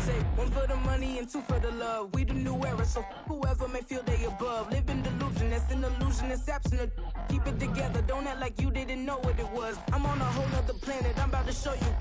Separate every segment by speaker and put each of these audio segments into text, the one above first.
Speaker 1: say one for the money and two for the love. We the new era, so whoever may feel they above. Live in delusion, that's an illusion, it's absent. Keep it together, don't act like you didn't know what it was. I'm on a whole nother planet, I'm about to show you.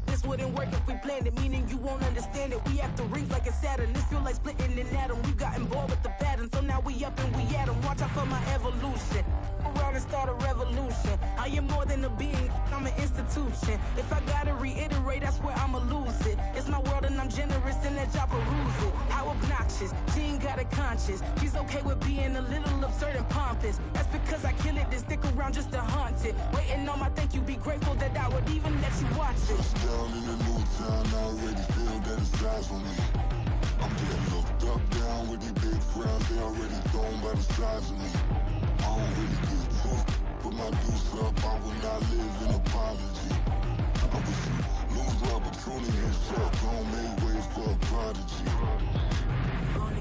Speaker 1: This wouldn't work if we planned it, meaning you won't understand it. We after rings like a Saturn, this feel like splitting an atom. We got involved with the pattern, so now we up and we at 'em. Watch out for my evolution. Around and start a revolution. I am more than a being, I'm an institution. If I gotta reiterate, that's where I'ma lose it. It's my world and I'm generous and that y'all peruse it. How obnoxious, she ain't got a conscience. She's okay with being a little absurd and pompous. That's because I kill it, then stick around just to haunt it. Waiting on my thank you, be grateful that I would even let you watch it.
Speaker 2: Down in a new town, I already feel that it's eyes on me. I'm getting looked up, down with these big crowds, they already thrown by the size of me. I don't really give a fuck, put my deuce up, I will not live in apology. I wish you lose the opportunity and shut, don't make way for a prodigy.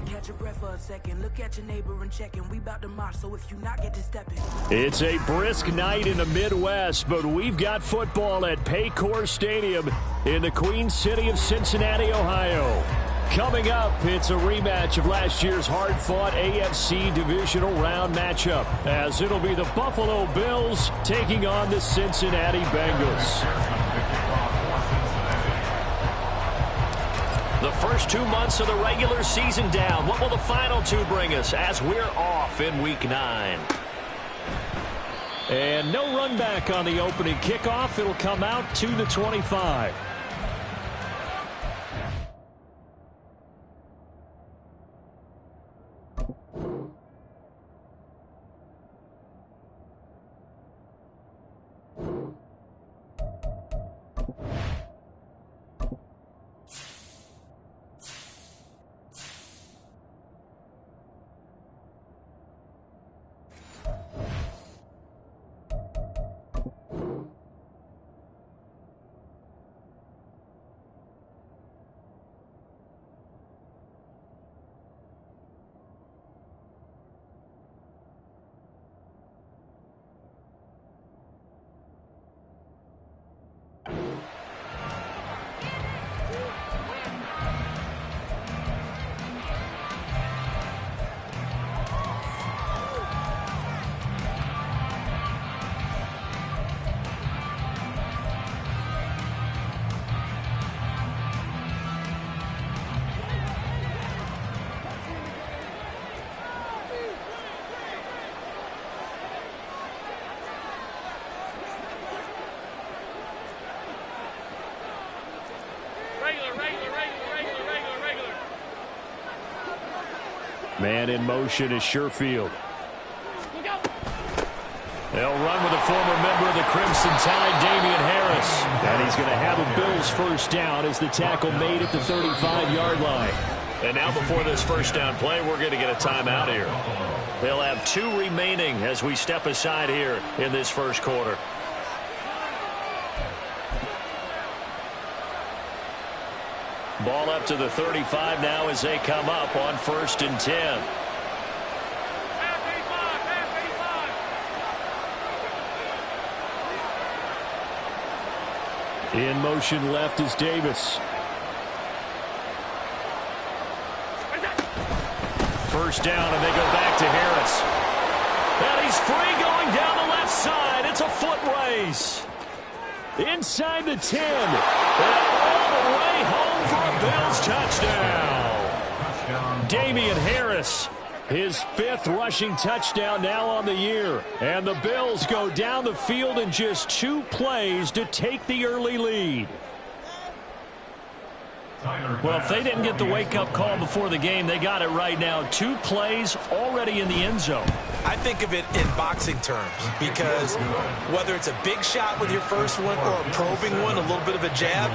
Speaker 1: Catch your breath for a second. Look at your neighbor and check in. We bout to march, so if you not get to stepping.
Speaker 3: It's a brisk night in the Midwest, but we've got football at Paycor Stadium in the Queen City of Cincinnati, Ohio. Coming up, it's a rematch of last year's hard-fought AFC divisional round matchup, as it'll be the Buffalo Bills taking on the Cincinnati Bengals. The first 2 months of the regular season down. What will the final two bring us as we're off in Week 9? And no run back on the opening kickoff. It'll come out to the 25. Man in motion is Sherfield. They'll run with a former member of the Crimson Tide, Damian Harris. And he's going to have a Bills first down as the tackle made at the 35-yard line. And now before this first down play, we're going to get a timeout here. They'll have 2 remaining as we step aside here in this first quarter. Ball up to the 35 now as they come up on 1st and 10. In motion left is Davis. First down, and they go back to Harris. And he's free going down the left side. It's a foot race. Inside the 10. And all the way home for a Bills touchdown. Damian Harris, his 5th rushing touchdown now on the year. And the Bills go down the field in just 2 plays to take the early lead. Well, if they didn't get the wake-up call before the game, they got it right now. 2 plays already in the end zone.
Speaker 4: I think of it in boxing terms because whether it's a big shot with your first one or a probing one, a little bit of a jab,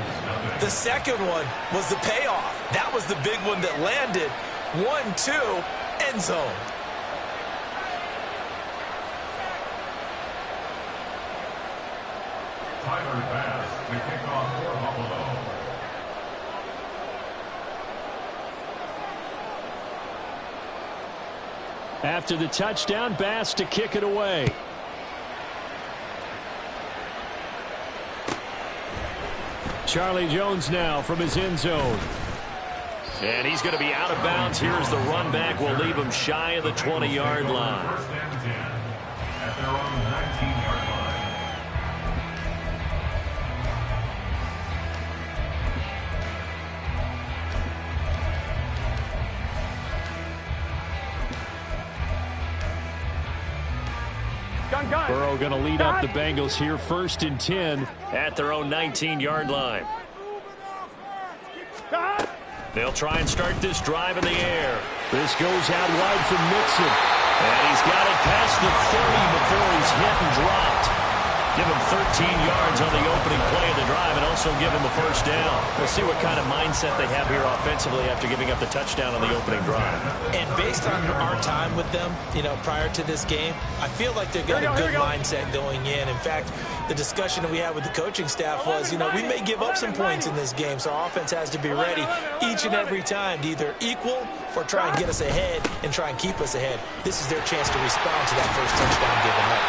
Speaker 4: the second one was the payoff. That was the big one that landed. 1-2, end zone.
Speaker 5: Tyler Bass, the kickoff for Buffalo.
Speaker 3: After the touchdown, Bass to kick it away. Charlie Jones now from his end zone. And he's going to be out of bounds. Here's the run back. We'll leave him shy of the 20-yard line.
Speaker 5: First and 10 at their own 19-yard line.
Speaker 3: Burrow going to lead up the Bengals here, 1st and 10 at their own 19-yard line. They'll try and start this drive in the air. This goes out wide from Mixon. And he's got it past the 30 before he's hit and dropped. Give him 13 yards on the opening play of the drive and also give him a first down. We'll see what kind of mindset they have here offensively after giving up the touchdown on the opening drive.
Speaker 4: And based on our time with them, prior to this game, I feel like they've got a good mindset going in. In fact, the discussion that we had with the coaching staff was, we may give up some points in this game, so our offense has to be ready each and every time to either equal or try and get us ahead and try and keep us ahead. This is their chance to respond to that first touchdown given up.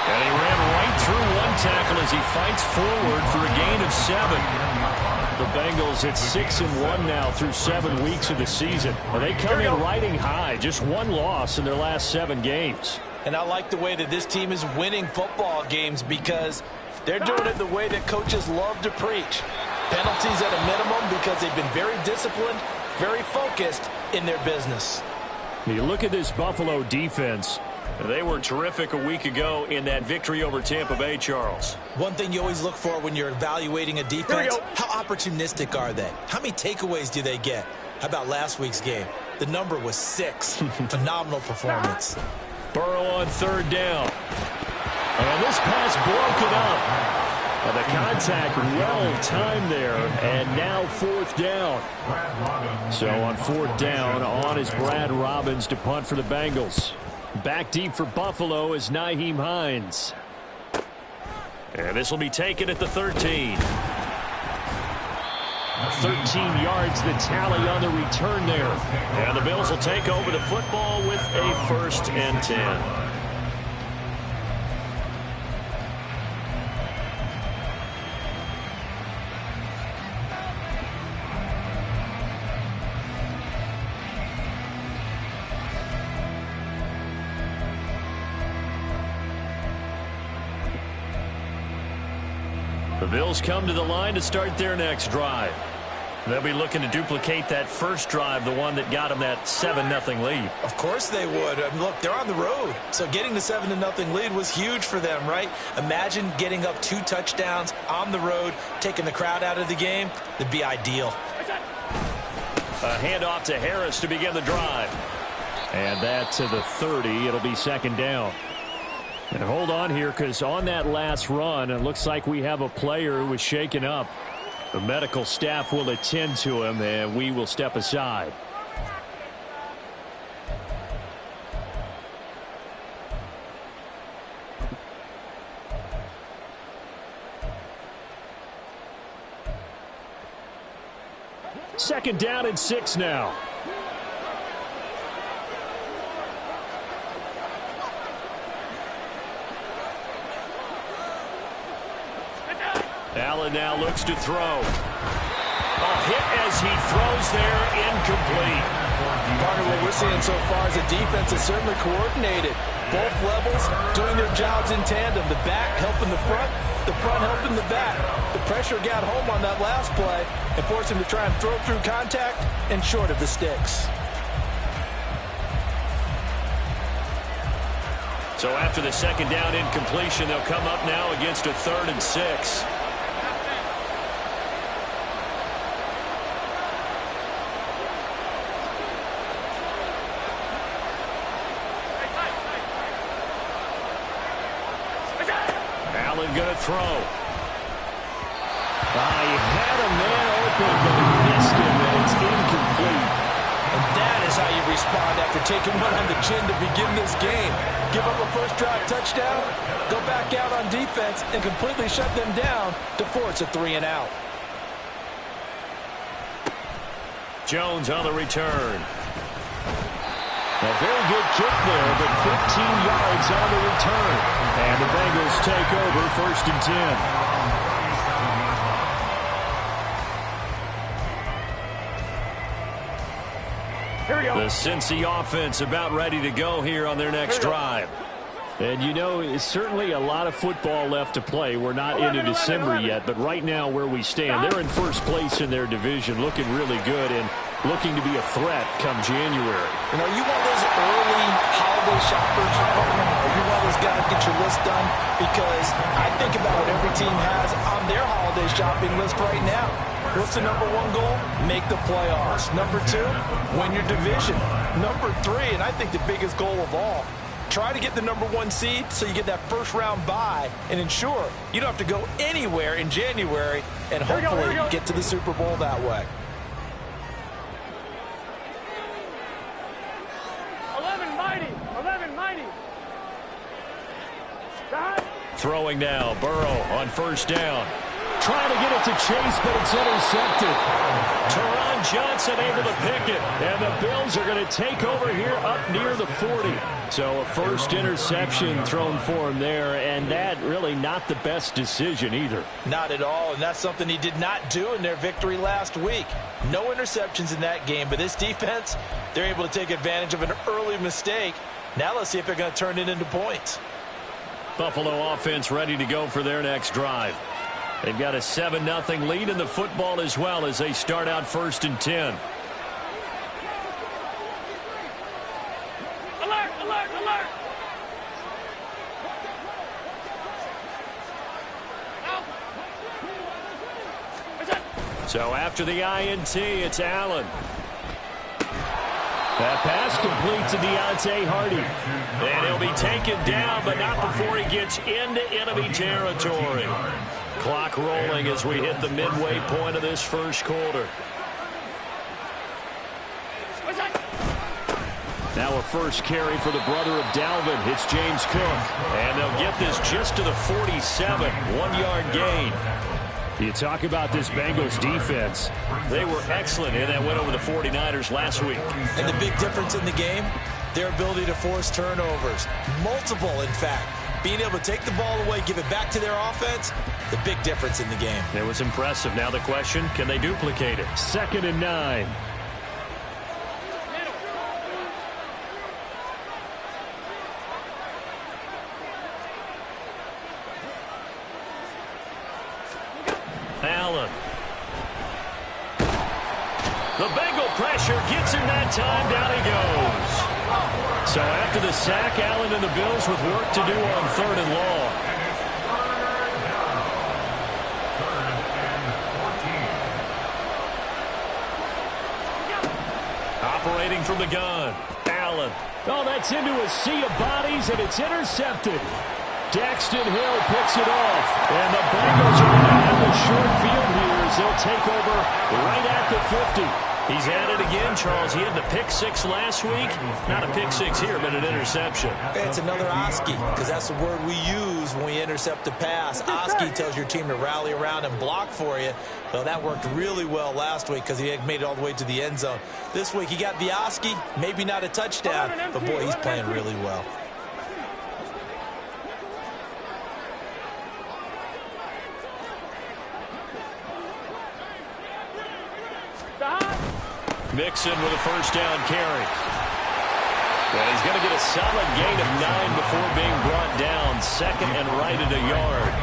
Speaker 3: And he ran right through one tackle as he fights forward for a gain of 7. The Bengals at 6-1 now through 7 weeks of the season. And they come in riding high, just 1 loss in their last 7 games.
Speaker 4: And I like the way that this team is winning football games because they're doing it the way that coaches love to preach. Penalties at a minimum because they've been very disciplined, very focused in their business.
Speaker 3: You look at this Buffalo defense. They were terrific a week ago in that victory over Tampa Bay, Charles.
Speaker 4: One thing you always look for when you're evaluating a defense, how opportunistic are they? How many takeaways do they get? How about last week's game? The number was 6. Phenomenal performance.
Speaker 3: Burrow on 3rd down. And this pass broken up. The contact well-timed there, and now 4th down. So on 4th down, on is Brad Robbins to punt for the Bengals. Back deep for Buffalo is Nyheim Hines. And this will be taken at the 13. 13 yards, the tally on the return there. And the Bills will take over the football with a 1st and 10. The Bills come to the line to start their next drive. They'll be looking to duplicate that first drive, the one that got them that 7-0 lead.
Speaker 4: Of course they would. Look, they're on the road. So getting the 7-0 lead was huge for them, right? Imagine getting up 2 touchdowns on the road, taking the crowd out of the game. That'd be ideal.
Speaker 3: A handoff to Harris to begin the drive. And that to the 30. It'll be 2nd down. And hold on here, because on that last run, it looks like we have a player who was shaken up. The medical staff will attend to him, and we will step aside. Second down and 6 now. Allen now looks to throw. A hit as he throws there, incomplete.
Speaker 4: Partner, what we're seeing so far is the defense is certainly coordinated. Both levels doing their jobs in tandem. The back helping the front helping the back. The pressure got home on that last play and forced him to try and throw through contact and short of the sticks.
Speaker 3: So after the second down incompletion, they'll come up now against a 3rd and 6. Allen going to throw. He had a man open, but he missed him, and it's incomplete.
Speaker 4: And that is how you respond after taking one on the chin to begin this game. Give up a first drive touchdown, go back out on defense, and completely shut them down to force a 3-and-out.
Speaker 3: Jones on the return. A very good kick there, but 15 yards on the return. And the Bengals take over 1st and 10. The Cincy offense about ready to go here on their next drive. And you know, it's certainly a lot of football left to play. We're not into December yet, but right now where we stand, they're in first place in their division, looking really good and looking to be a threat come January.
Speaker 4: You know, you want those early holiday shoppers, or you want those guys to get your list done, because I think about what every team has on their holiday shopping list right now. What's the number one goal? Make the playoffs. Number two, win your division. Number three, and I think the biggest goal of all, try to get the number one seed so you get that first round bye and ensure you don't have to go anywhere in January and hopefully get to the Super Bowl that way.
Speaker 6: 11 mighty.
Speaker 3: Throwing now, Burrow on first down. Trying to get it to Chase, but it's intercepted. Teron Johnson able to pick it, and the Bills are going to take over here up near the 40. So a first interception thrown for him there, and that really not the best decision either.
Speaker 4: Not at all, and that's something he did not do in their victory last week. No interceptions in that game, but this defense, they're able to take advantage of an early mistake. Now let's see if they're going to turn it into points.
Speaker 3: Buffalo offense ready to go for their next drive. They've got a 7-0 lead in the football as well as they start out 1st and 10.
Speaker 6: Alert!
Speaker 3: So after the INT, it's Allen. That pass complete to Deontay Hardy. And he'll be taken down, but not before he gets into enemy territory. Clock rolling as we hit the midway point of this first quarter. Now a first carry for the brother of Dalvin. It's James Cook. And they'll get this just to the 47. 1-yard gain. You talk about this Bengals defense. They were excellent in that win over the 49ers last week.
Speaker 4: And the big difference in the game, their ability to force turnovers. Multiple, in fact. Being able to take the ball away, give it back to their offense, the big difference in the game.
Speaker 3: It was impressive. Now the question, can they duplicate it? 2nd and 9. Allen. The Bengal pressure gets him that time. Down he goes. So after the sack, Allen and the Bills with work to do on 3rd and long. Operating from the gun. Allen. Oh, that's into a sea of bodies, and it's intercepted. Daxton Hill picks it off. And the Bengals are going to have a short field here as they'll take over right at the 50. He's at it again, Charles. He had the pick 6 last week. Not a pick 6 here, but an interception.
Speaker 4: It's another Oski, because that's the word we use when we intercept a pass. Oski tells your team to rally around and block for you. Well, that worked really well last week because he had made it all the way to the end zone. This week he got the Oski, maybe not a touchdown, but boy, he's playing really well.
Speaker 3: Mixon with a first down carry. And he's going to get a solid gain of 9 before being brought down. 2nd and right at a yard.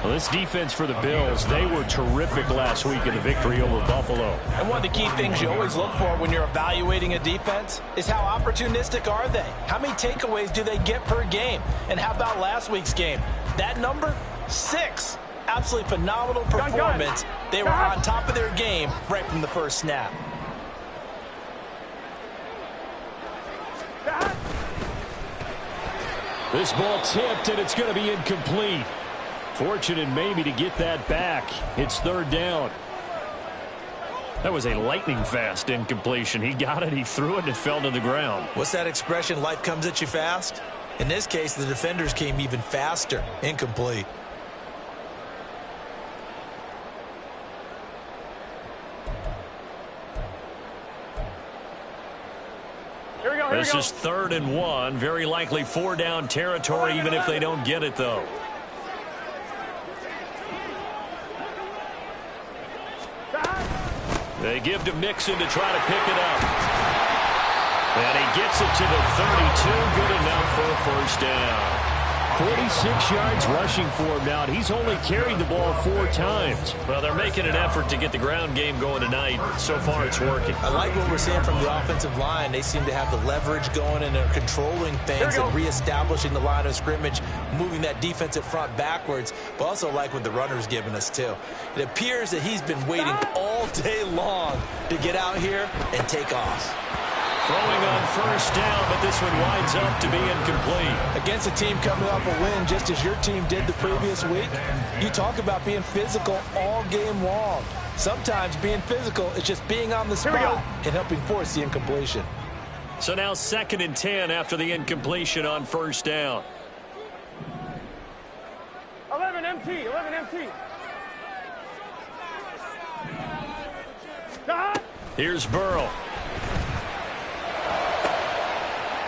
Speaker 3: Well, this defense for the Bills, they were terrific last week in the victory over Buffalo.
Speaker 4: And one of the key things you always look for when you're evaluating a defense is how opportunistic are they? How many takeaways do they get per game? And how about last week's game? That number, 6. Absolutely phenomenal performance. They were on top of their game right from the first snap.
Speaker 3: This ball tipped, and it's going to be incomplete. Fortunate maybe to get that back. It's 3rd down. That was a lightning-fast incompletion. He got it, he threw it, and it fell to the ground.
Speaker 4: What's that expression, life comes at you fast? In this case, the defenders came even faster. Incomplete.
Speaker 3: This is 3rd and 1. Very likely 4-down territory, even if they don't get it, though. They give to Mixon to try to pick it up. And he gets it to the 32. Good enough for a first down. 46 yards rushing for him now, and he's only carried the ball 4 times.
Speaker 4: Well, they're making an effort to get the ground game going tonight. So far, it's working. I like what we're seeing from the offensive line. They seem to have the leverage going, and they're controlling things and reestablishing the line of scrimmage, moving that defensive front backwards. But also like what the runner's giving us, too. It appears that he's been waiting all day long to get out here and take off.
Speaker 3: Throwing on first down, but this one winds up to be incomplete.
Speaker 4: Against a team coming off a win, just as your team did the previous week, you talk about being physical all game long. Sometimes being physical is just being on the spot and helping force the incompletion.
Speaker 3: So now 2nd and 10 after the incompletion on first down.
Speaker 6: 11 MT, 11 MT.
Speaker 3: Here's Burrow.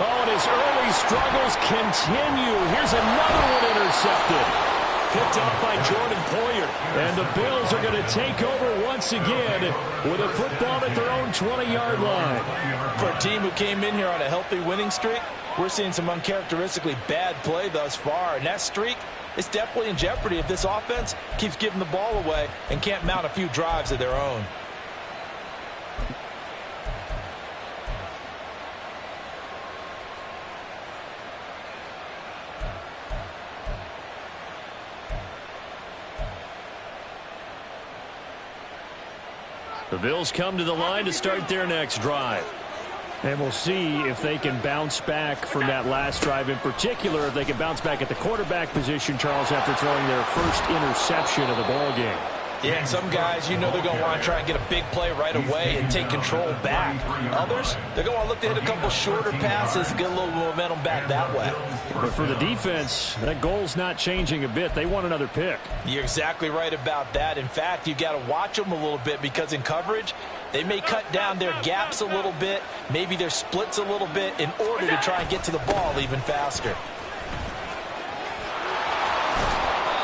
Speaker 3: Oh, and his early struggles continue. Here's another one intercepted. Picked up by Jordan Poyer. And the Bills are going to take over once again with a football at their own 20-yard line.
Speaker 4: For a team who came in here on a healthy winning streak, we're seeing some uncharacteristically bad play thus far. And that streak is definitely in jeopardy if this offense keeps giving the ball away and can't mount a few drives of their own.
Speaker 3: The Bills come to the line to start their next drive. And we'll see if they can bounce back from that last drive. In particular, if they can bounce back at the quarterback position, Charles, after throwing their first interception of the ball game.
Speaker 4: Yeah, and some guys, you know they're going to want to try and get a big play right away and take control back. Others, they're going to look to hit a couple shorter passes and get a little momentum back that way.
Speaker 3: But for the defense, that goal's not changing a bit. They want another pick.
Speaker 4: You're exactly right about that. In fact, you got to watch them a little bit because in coverage, they may cut down their gaps a little bit, maybe their splits a little bit in order to try and get to the ball even faster.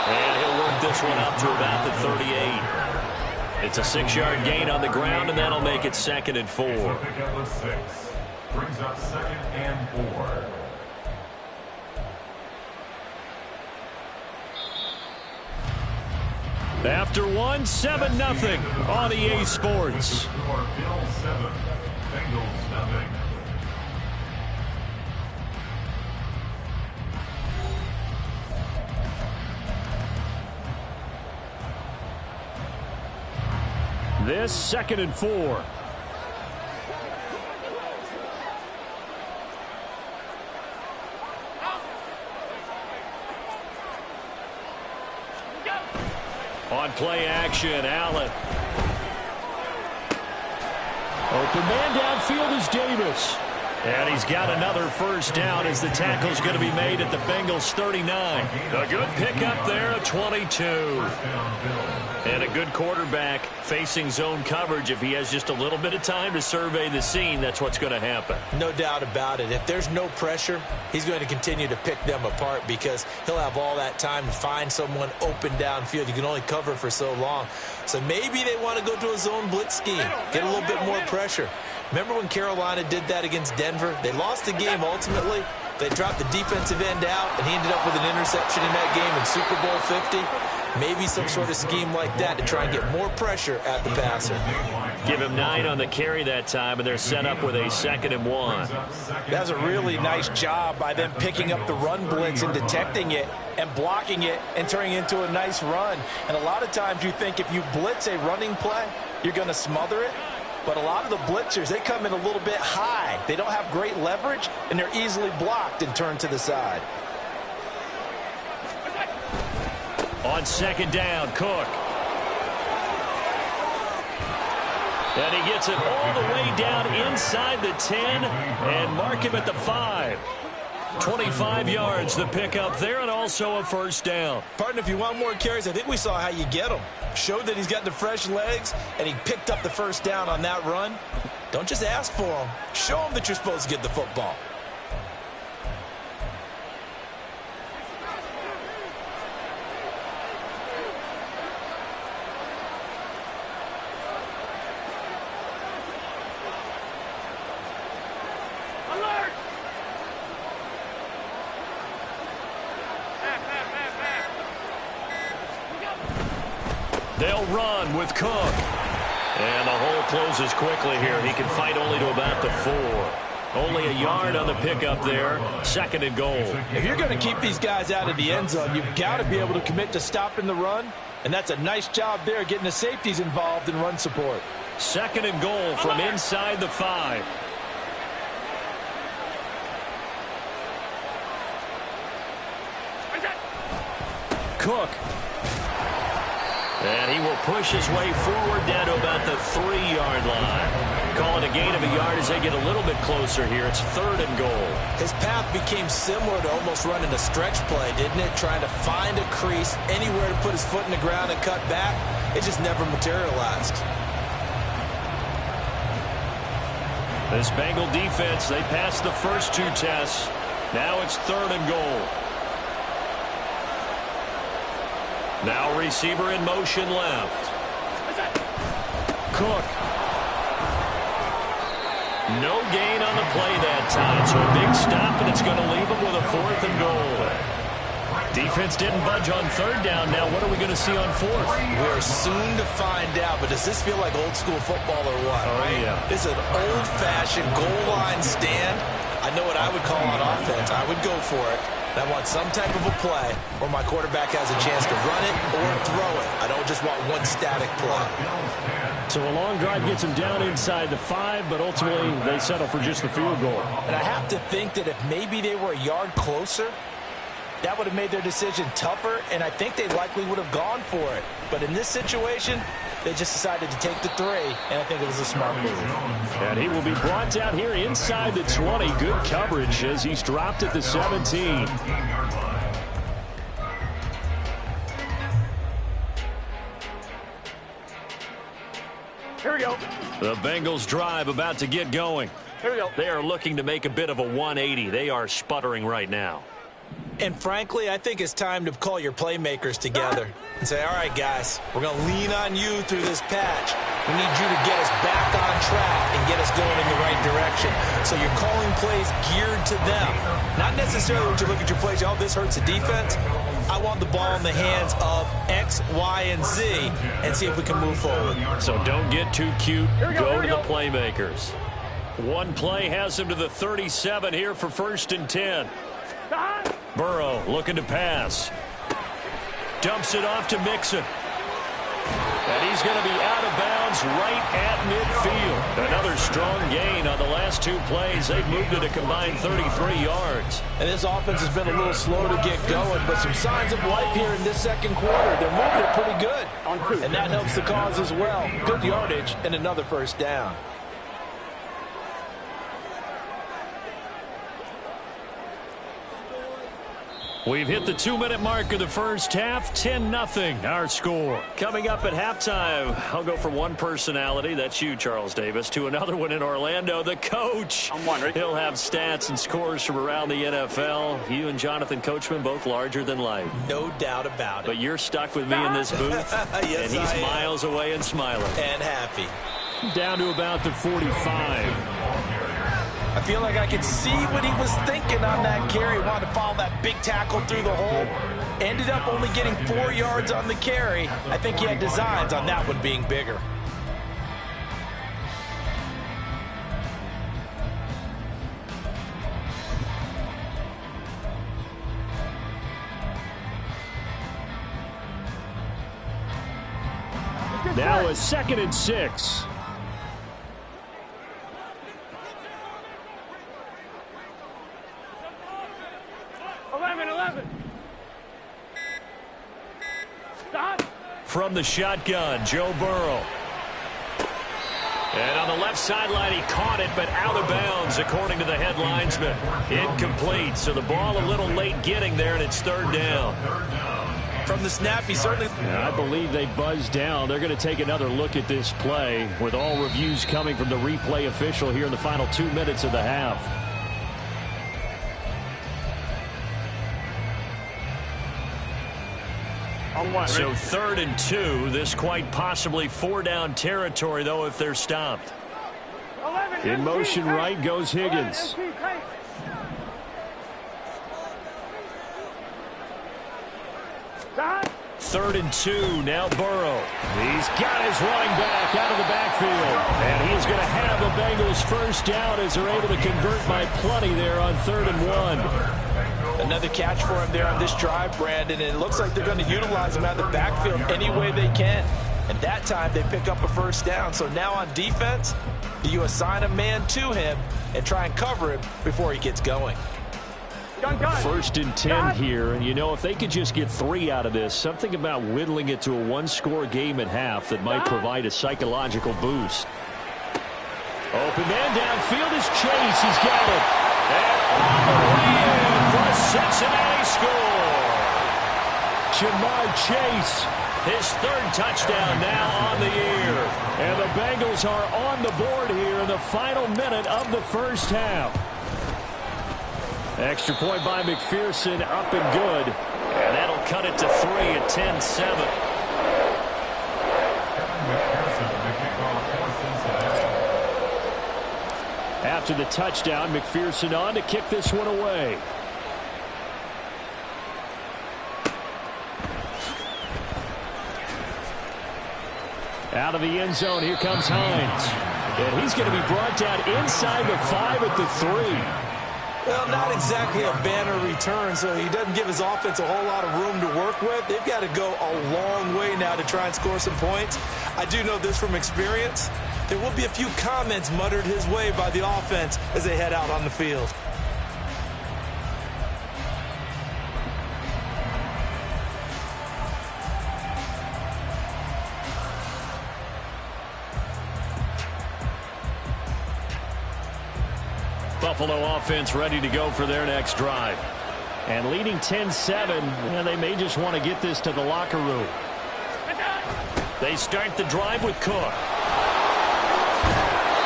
Speaker 3: And he'll work this one up to about the 38. It's a 6-yard gain on the ground, and that'll make it 2nd and 4.
Speaker 5: Pick up a 6. Brings up 2nd and 4.
Speaker 3: After 1, 7-0 on EA Sports.
Speaker 5: Bills 7, Bengals nothing.
Speaker 3: This 2nd and 4. On play action, Allen. Open man downfield is Davis. And he's got another first down as the tackle's going to be made at the Bengals 39. A good pickup there, a 22. And a good quarterback facing zone coverage. If he has just a little bit of time to survey the scene, that's what's going to happen.
Speaker 4: No doubt about it. If there's no pressure, he's going to continue to pick them apart because he'll have all that time to find someone open downfield. You can only cover for so long. So maybe they want to go to a zone blitz scheme, get a little bit more pressure. Remember when Carolina did that against Denver? They lost the game ultimately. They dropped the defensive end out, and he ended up with an interception in that game in Super Bowl 50. Maybe some sort of scheme like that to try and get more pressure at the passer.
Speaker 3: Give him 9 on the carry that time, and they're set up with a 2nd and 1.
Speaker 4: That was a really nice job by them picking up the run blitz and detecting it and blocking it and turning it into a nice run. And a lot of times you think if you blitz a running play, you're going to smother it. But a lot of the blitzers, they come in a little bit high. They don't have great leverage, and they're easily blocked and turned to the side.
Speaker 3: On 2nd down, Cook. And he gets it all the way down inside the 10 and mark him at the 5. 25 yards, the pickup there, and also a first down.
Speaker 4: Partner, if you want more carries, I think we saw how you get them. Showed that he's got the fresh legs, and he picked up the first down on that run. Don't just ask for them. Show them that you're supposed to get the football.
Speaker 3: They'll run with Cook. And the hole closes quickly here. He can fight only to about the 4. Only a yard on the pickup there. 2nd and goal.
Speaker 4: If you're going to keep these guys out of the end zone, you've got to be able to commit to stopping the run. And that's a nice job there, getting the safeties involved in run support.
Speaker 3: 2nd and goal from inside the 5. Cook. And he will push his way forward down to about the 3-yard line. Call it a gain of a yard as they get a little bit closer here. It's 3rd and goal.
Speaker 4: His path became similar to almost running a stretch play, didn't it? Trying to find a crease, anywhere to put his foot in the ground and cut back. It just never materialized.
Speaker 3: This Bengal defense, they passed the first 2 tests. Now it's 3rd and goal. Now receiver in motion left. Cook. No gain on the play that time, so a big stop, and it's going to leave him with a 4th and goal. Defense didn't budge on 3rd down. Now what are we going to see on 4th?
Speaker 4: We're soon to find out, but does this feel like old school football or what?
Speaker 3: Oh,
Speaker 4: right?
Speaker 3: Yeah.
Speaker 4: This is an old-fashioned goal line stand. I know what I would call on offense. I would go for it. I want some type of a play where my quarterback has a chance to run it or throw it. I don't just want one static play.
Speaker 3: So a long drive gets them down inside the 5, but ultimately they settle for just the field goal.
Speaker 4: And I have to think that if maybe they were a yard closer, that would have made their decision tougher, and I think they likely would have gone for it. But in this situation, they just decided to take the 3, and I think it was a smart move.
Speaker 3: And he will be brought down here inside the 20. Good coverage as he's dropped at the 17.
Speaker 6: Here we go.
Speaker 3: The Bengals drive about to get going.
Speaker 6: Here we go.
Speaker 3: They are looking to make a bit of a 180. They are sputtering right now.
Speaker 4: And frankly, I think it's time to call your playmakers together and say, all right, guys, we're going to lean on you through this patch. We need you to get us back on track and get us going in the right direction. So you're calling plays geared to them. Not necessarily when you look at your plays, oh, this hurts the defense. I want the ball in the hands of X, Y, and Z and see if we can move forward.
Speaker 3: So don't get too cute. Go to
Speaker 6: go.
Speaker 3: the playmakers. One play has him to the 37 here for 1st and 10. Burrow looking to pass. Dumps it off to Mixon. And he's going to be out of bounds right at midfield. Another strong gain on the last 2 plays. They've moved it a combined 33 yards.
Speaker 4: And this offense has been a little slow to get going, but some signs of life here in this 2nd quarter. They're moving it pretty good. And that helps the cause as well. Good yardage and another 1st down.
Speaker 3: We've hit the 2-minute mark of the first half. 10-0 our score. Coming up at halftime, I'll go from one personality, that's you, Charles Davis, to another one in Orlando, the coach.
Speaker 6: I'm wondering.
Speaker 3: He'll have stats and scores from around the NFL. You and Jonathan Coachman both larger than life.
Speaker 4: No doubt about it.
Speaker 3: But you're stuck with me in this booth.
Speaker 4: Yes,
Speaker 3: and he's miles away and smiling.
Speaker 4: And happy.
Speaker 3: Down to about the 45.
Speaker 4: I feel like I could see what he was thinking on that carry. Wanted to follow that big tackle through the hole. Ended up only getting 4 yards on the carry. I think he had designs on that one being bigger.
Speaker 3: Now a 2nd and 6. From the shotgun, Joe Burrow. And on the left sideline, he caught it, but out of bounds, according to the head linesman. Incomplete, so the ball a little late getting there, and it's 3rd down.
Speaker 4: From the snap, he certainly...
Speaker 3: I believe they buzzed down. They're going to take another look at this play, with all reviews coming from the replay official here in the final 2 minutes of the half. So 3rd and 2. This quite possibly 4-down territory, though, if they're stopped. In motion right goes Higgins. 3rd and 2. Now Burrow. He's got his running back out of the backfield. And he's going to have a Bengals first down as they're able to convert by plenty there on 3rd and 1.
Speaker 4: Another catch for him there on this drive, Brandon. And it looks like they're going to utilize him out of the backfield any way they can. And that time they pick up a first down. So now on defense, do you assign a man to him and try and cover him before he gets going?
Speaker 3: 1st and 10 here, and you know, if they could just get 3 out of this, something about whittling it to a one-score game at half that might provide a psychological boost. Open man downfield is Chase. He's got it. And on the way in for a Cincinnati score. Jamar Chase, his 3rd touchdown now on the year. And the Bengals are on the board here in the final minute of the first half. Extra point by McPherson, up and good. And that'll cut it to 3 at 10-7. After the touchdown, McPherson on to kick this one away. Out of the end zone, here comes Hines. And he's going to be brought down inside the 5 at the 3.
Speaker 4: Well, not exactly a banner return, so he doesn't give his offense a whole lot of room to work with. They've got to go a long way now to try and score some points. I do know this from experience. There will be a few comments muttered his way by the offense as they head out on the field.
Speaker 3: Buffalo offense ready to go for their next drive. And leading 10-7, and they may just want to get this to the locker room. They start the drive with Cook.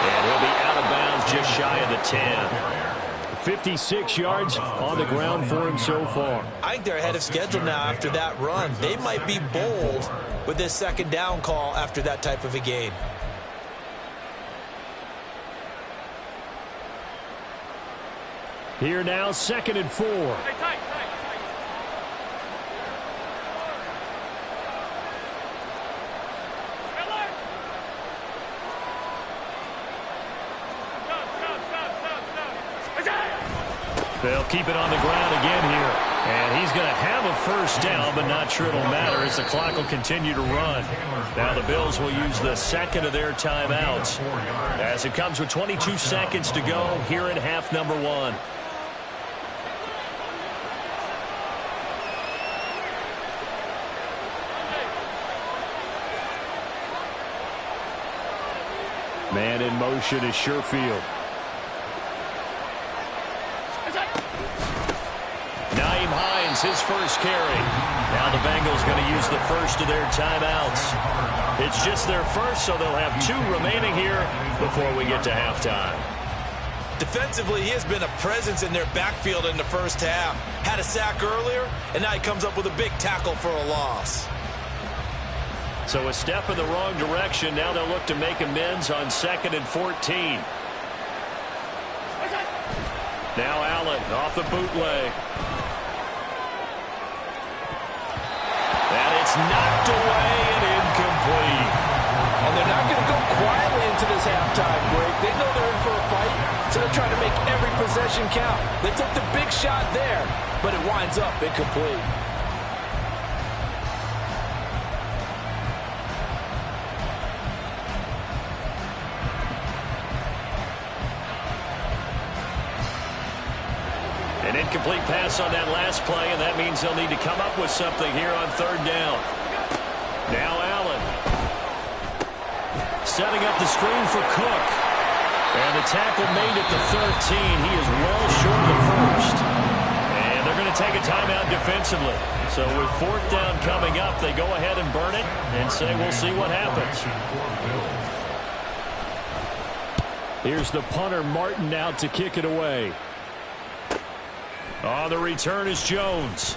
Speaker 3: And he'll be out of bounds just shy of the 10. 56 yards on the ground for him so far.
Speaker 4: I think they're ahead of schedule now after that run. They might be bold with this 2nd down call after that type of a game.
Speaker 3: Here now, 2nd and 4. They'll keep it on the ground again here. And he's going to have a first down, but not sure it'll matter as the clock will continue to run. Now the Bills will use the 2nd of their timeouts as it comes with 22 seconds to go here in half number 1. Man in motion is Sherfield. Nyheim Hines, his first carry. Now the Bengals going to use the first of their timeouts. It's just their first, so they'll have 2 remaining here before we get to halftime.
Speaker 4: Defensively, he has been a presence in their backfield in the first half. Had a sack earlier, and now he comes up with a big tackle for a loss.
Speaker 3: So a step in the wrong direction. Now they'll look to make amends on 2nd and 14. Now Allen off the bootleg. And it's knocked away and incomplete.
Speaker 4: And they're not going to go quietly into this halftime break. They know they're in for a fight, so they're trying to make every possession count. They took the big shot there, but it winds up incomplete.
Speaker 3: An incomplete pass on that last play, and that means they'll need to come up with something here on 3rd down. Now Allen. Setting up the screen for Cook. And the tackle made at the 13. He is well short of the first. And they're going to take a timeout defensively. So with 4th down coming up, they go ahead and burn it and say we'll see what happens. Here's the punter, Martin, out to kick it away. On the return is Jones.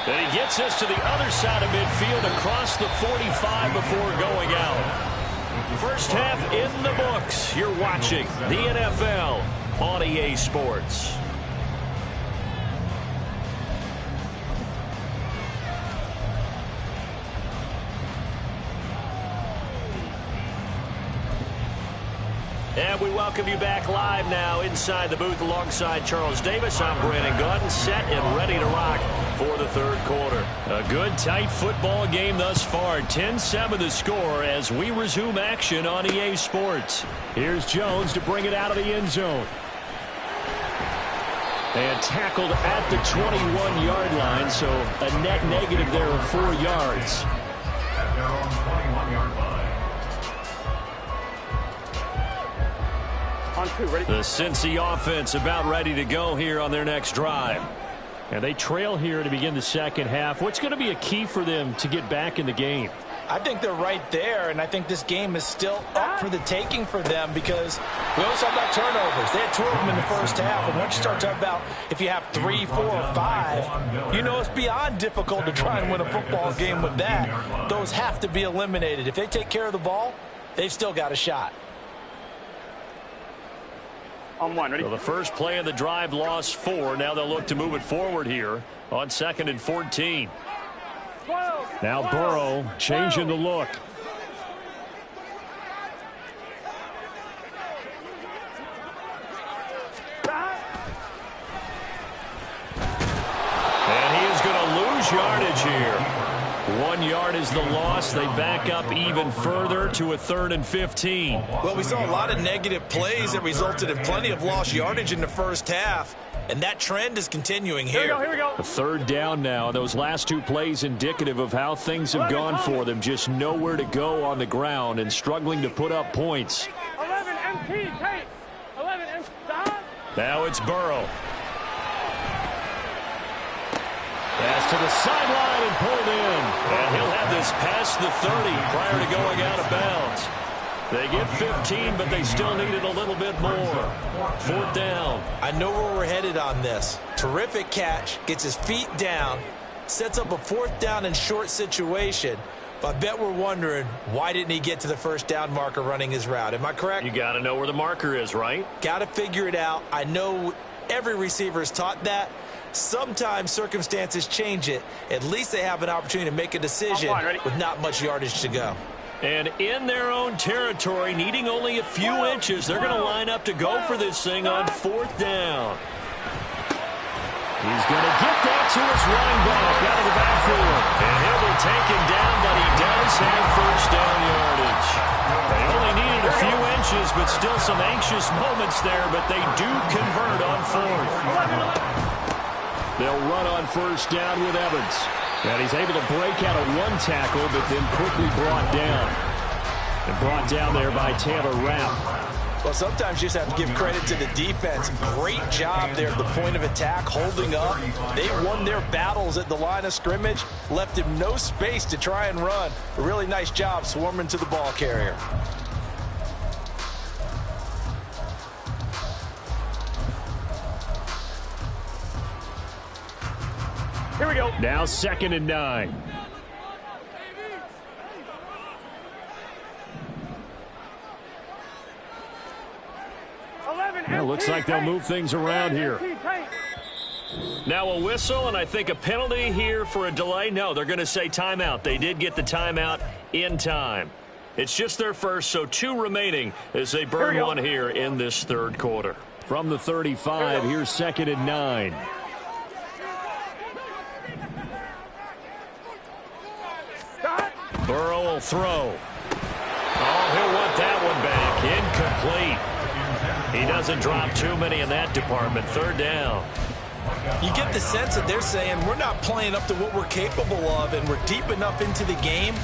Speaker 3: And he gets us to the other side of midfield across the 45 before going out. First half in the books. You're watching the NFL on EA Sports. And we welcome you back live now inside the booth alongside Charles Davis. I'm Brandon Gordon, set and ready to rock for the third quarter. A good, tight football game thus far. 10-7 the score as we resume action on EA Sports. Here's Jones to bring it out of the end zone. And tackled at the 21-yard line, so a net negative there of 4 yards.
Speaker 5: At their own 21-yard line.
Speaker 3: The Cincy offense about ready to go here on their next drive. And they trail here to begin the second half. What's going to be a key for them to get back in the game?
Speaker 4: I think they're right there, and I think this game is still up for the taking for them because we always talk about turnovers. They had 2 of them in the first half, and once you start talking about if you have 3, 4, or 5, you know it's beyond difficult to try and win a football game with that. Those have to be eliminated. If they take care of the ball, they've still got a shot.
Speaker 6: On one, ready?
Speaker 3: So the first play of the drive lost 4. Now they'll look to move it forward here on 2nd and 14. Now Burrow changing the look. And he is going to lose yardage here. 1 yard is the loss. They back up even further to a 3rd and 15.
Speaker 4: Well, we saw a lot of negative plays that resulted in plenty of lost yardage in the first half, and that trend is continuing here.
Speaker 6: Here we go.
Speaker 3: A 3rd down now. Those last 2 plays indicative of how things have gone for them. Just nowhere to go on the ground and struggling to put up points.
Speaker 6: 11 MT, Tate. 11 MT.
Speaker 3: Now it's Burrow. Pass to the sideline and pulled in. And he'll have this past the 30 prior to going out of bounds. They get 15, but they still needed a little bit more. 4th down.
Speaker 4: I know where we're headed on this. Terrific catch, gets his feet down, sets up a 4th down and short situation. But I bet we're wondering, why didn't he get to the 1st down marker running his route? Am I correct?
Speaker 3: You got to know where the marker is, right?
Speaker 4: Got to figure it out. I know every receiver is taught that. Sometimes circumstances change it. At least they have an opportunity to make a decision with not much yardage to go.
Speaker 3: And in their own territory, needing only a few inches, they're going to line up to go for this thing on 4th down. He's going to get that to his running back out of the backfield. And he'll be taken down, but he does have 1st down yardage. They only needed a few inches, but still some anxious moments there, but they do convert on 4th. They'll run on 1st down with Evans. And he's able to break out of 1 tackle, but then quickly brought down. And brought down there by Taylor Rapp.
Speaker 4: Well, sometimes you just have to give credit to the defense. Great job there at the point of attack, holding up. They won their battles at the line of scrimmage, left him no space to try and run. A really nice job swarming to the ball carrier.
Speaker 6: Here we go.
Speaker 3: Now 2nd and 9. Well, looks like they'll move things around here. Now a whistle, and I think a penalty here for a delay. No, they're going to say timeout. They did get the timeout in time. It's just their first, so 2 remaining as they burn one here in this 3rd quarter. From the 35, here's 2nd and 9. Burrow will throw. Oh, he'll want that one back. Incomplete. He doesn't drop too many in that department. 3rd down.
Speaker 4: You get the sense that they're saying we're not playing up to what we're capable of, and we're deep enough into the game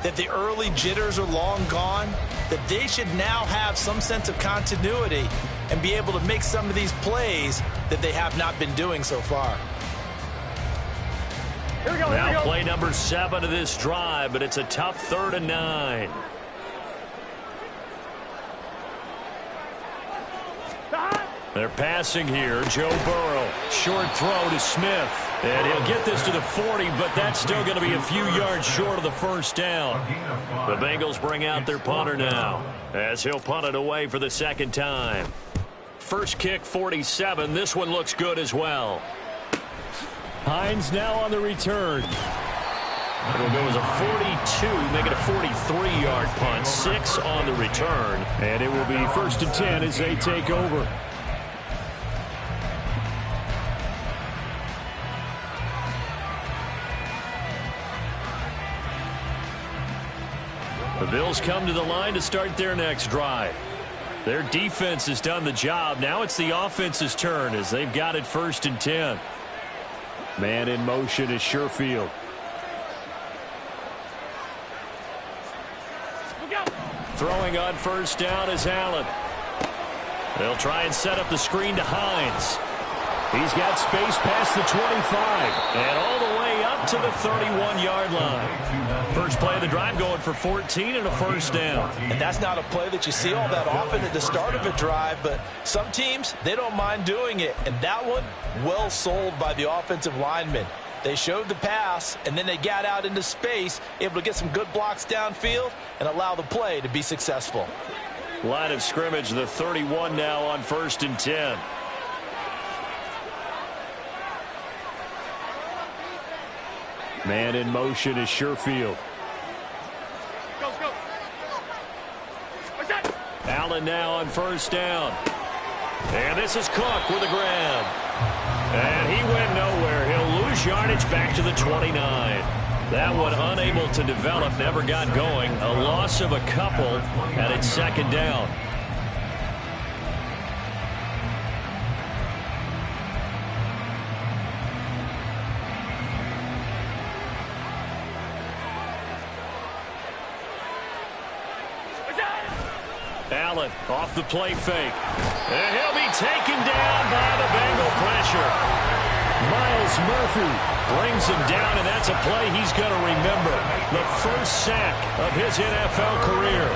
Speaker 4: that the early jitters are long gone, that they should now have some sense of continuity and be able to make some of these plays that they have not been doing so far.
Speaker 6: Here we go,
Speaker 3: now play number 7 of this drive, but it's a tough 3rd and 9. They're passing here. Joe Burrow. Short throw to Smith. And he'll get this to the 40, but that's still going to be a few yards short of the 1st down. The Bengals bring out their punter now as he'll punt it away for the 2nd time. First kick, 47. This one looks good as well. Hines now on the return. It'll go as a 42, make it a 43-yard punt. 6 on the return. And it will be 1st and 10 as they take over. The Bills come to the line to start their next drive. Their defense has done the job. Now it's the offense's turn as they've got it 1st and 10. Man in motion is Sherfield. Throwing on 1st down is Allen. They'll try and set up the screen to Hines. He's got space past the 25 and all the way up to the 31-yard line. First play of the drive going for 14 and a 1st down.
Speaker 4: And that's not a play that you see all that often at the start of a drive, but some teams, they don't mind doing it. And that one, well sold by the offensive lineman. They showed the pass, and then they got out into space, able to get some good blocks downfield and allow the play to be successful.
Speaker 3: Line of scrimmage, the 31 now on 1st and 10. Man in motion is Sherfield.
Speaker 6: Go, go. What's that?
Speaker 3: Allen now on 1st down. And this is Cook with a grab. And he went nowhere. He'll lose yardage back to the 29. That one unable to develop, never got going. A loss of a couple, and it's 2nd down. Allen off the play fake. And he'll be taken down by the Bengal pressure. Miles Murphy brings him down, and that's a play he's going to remember. The first sack of his NFL career.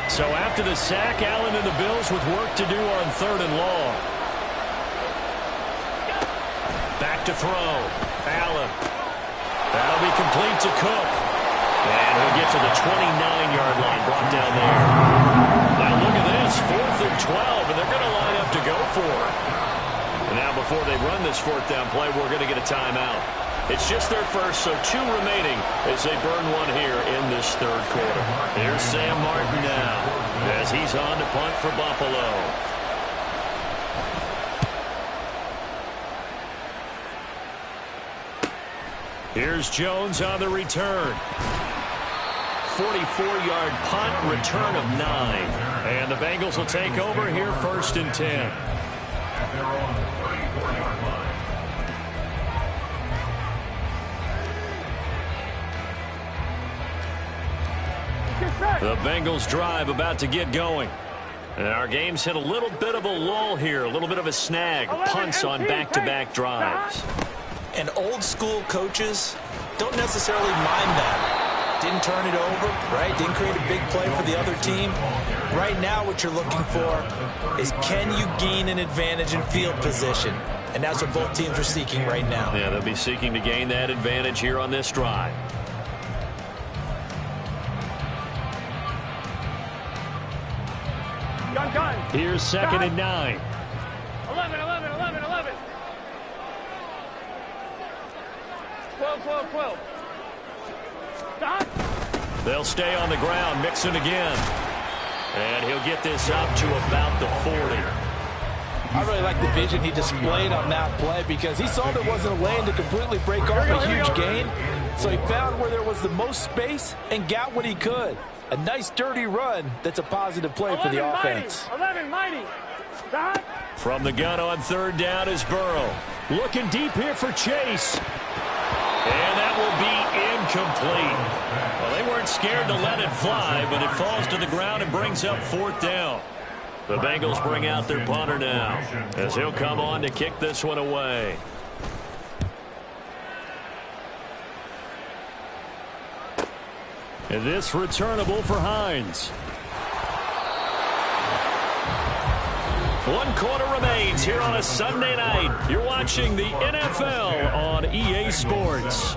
Speaker 3: So after the sack, Allen and the Bills with work to do on 3rd and long. Back to throw. Allen. That'll be complete to Cook. And he'll get to the 29-yard line, brought down there. Now look at this, 4th and 12, and they're going to line up to go for it. And now before they run this 4th down play, we're going to get a timeout. It's just their first, so 2 remaining as they burn one here in this 3rd quarter. Here's Sam Martin now as he's on to punt for Buffalo. Here's Jones on the return. 44-yard punt, return of 9. And the Bengals will take over here 1st and 10.
Speaker 5: They're on the 34-yard line.
Speaker 3: The Bengals drive about to get going. And our game's hit a little bit of a lull here, a little bit of a snag. Punts on back-to-back drives.
Speaker 4: And old school coaches don't necessarily mind that. Didn't turn it over, right? Didn't create a big play for the other team. Right now what you're looking for is, can you gain an advantage in field position? And that's what both teams are seeking right now.
Speaker 3: Yeah, they'll be seeking to gain that advantage here on this drive.
Speaker 6: Gun.
Speaker 3: Here's 2nd and 9.
Speaker 6: 11. 12. Stop.
Speaker 3: They'll stay on the ground. Mixon again. And he'll get this up to about the 40.
Speaker 4: I really like the vision he displayed on that play because he saw there wasn't a lane to completely break off a huge gain. So he found where there was the most space and got what he could. A nice dirty run that's a positive play for the offense.
Speaker 6: 11 mighty. Stop.
Speaker 3: From the gun on 3rd down is Burrow. Looking deep here for Chase. And that will be incomplete. Well, they weren't scared to let it fly, but it falls to the ground and brings up 4th down. The Bengals bring out their punter now as he'll come on to kick this one away. And this returnable for Hines. 1 quarter remains here on a Sunday night. You're watching the NFL on EA Sports.